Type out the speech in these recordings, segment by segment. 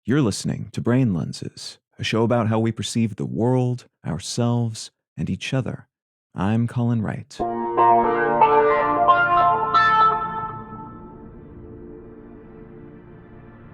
You're listening to Brain Lenses, a show about how we perceive the world, ourselves, and each other. I'm Colin Wright.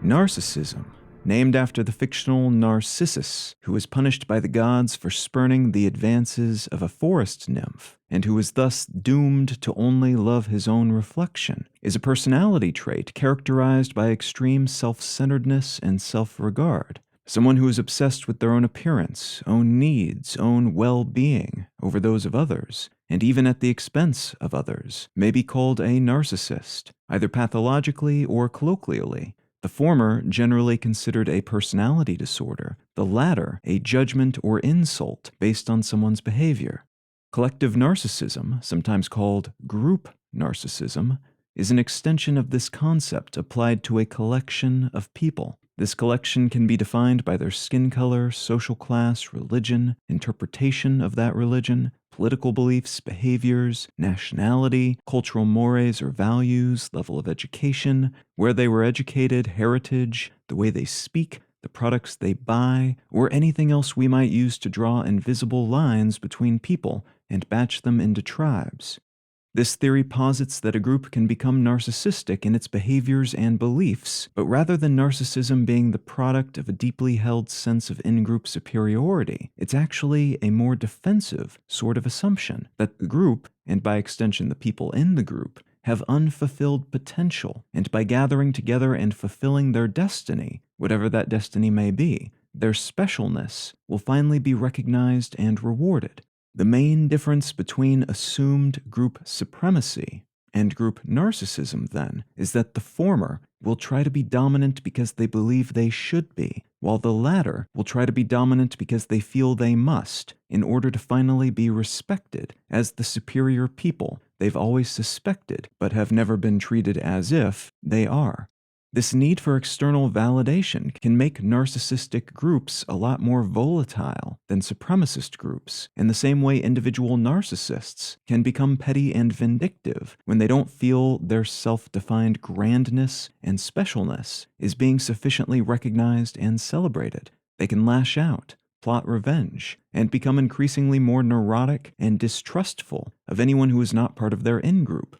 Narcissism, named after the fictional Narcissus, who was punished by the gods for spurning the advances of a forest nymph, and who was thus doomed to only love his own reflection, is a personality trait characterized by extreme self-centeredness and self-regard. Someone who is obsessed with their own appearance, own needs, own well-being over those of others, and even at the expense of others, may be called a narcissist, either pathologically or colloquially. The former generally considered a personality disorder, the latter a judgment or insult based on someone's behavior. Collective narcissism, sometimes called group narcissism, is an extension of this concept applied to a collection of people. This collection can be defined by their skin color, social class, religion, interpretation of that religion, political beliefs, behaviors, nationality, cultural mores or values, level of education, where they were educated, heritage, the way they speak, the products they buy, or anything else we might use to draw invisible lines between people and batch them into tribes. This theory posits that a group can become narcissistic in its behaviors and beliefs, but rather than narcissism being the product of a deeply held sense of in-group superiority, it's actually a more defensive sort of assumption that the group, and by extension the people in the group, have unfulfilled potential, and by gathering together and fulfilling their destiny, whatever that destiny may be, their specialness will finally be recognized and rewarded. The main difference between assumed group supremacy and group narcissism, then, is that the former will try to be dominant because they believe they should be, while the latter will try to be dominant because they feel they must, in order to finally be respected as the superior people they've always suspected but have never been treated as if they are. This need for external validation can make narcissistic groups a lot more volatile than supremacist groups, in the same way individual narcissists can become petty and vindictive when they don't feel their self-defined grandness and specialness is being sufficiently recognized and celebrated. They can lash out, plot revenge, and become increasingly more neurotic and distrustful of anyone who is not part of their in-group.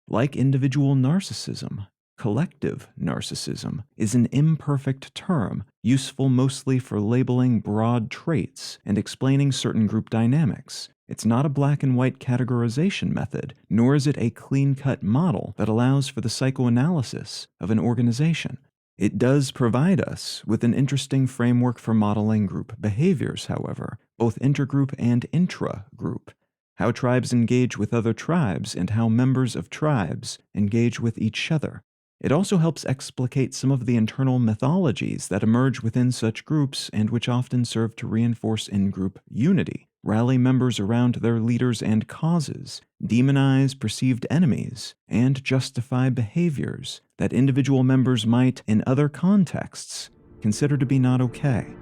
Like individual narcissism, collective narcissism is an imperfect term, useful mostly for labeling broad traits and explaining certain group dynamics. It's not a black and white categorization method, nor is it a clean-cut model that allows for the psychoanalysis of an organization. It does provide us with an interesting framework for modeling group behaviors, however, both intergroup and intra-group. How tribes engage with other tribes and how members of tribes engage with each other. It also helps explicate some of the internal mythologies that emerge within such groups and which often serve to reinforce in-group unity, rally members around their leaders and causes, demonize perceived enemies, and justify behaviors that individual members might, in other contexts, consider to be not okay.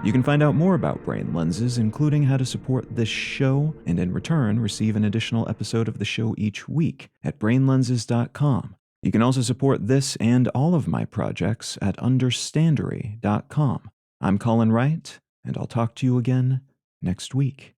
You can find out more about Brain Lenses, including how to support this show, and in return receive an additional episode of the show each week at brainlenses.com. You can also support this and all of my projects at understandery.com. I'm Colin Wright, and I'll talk to you again next week.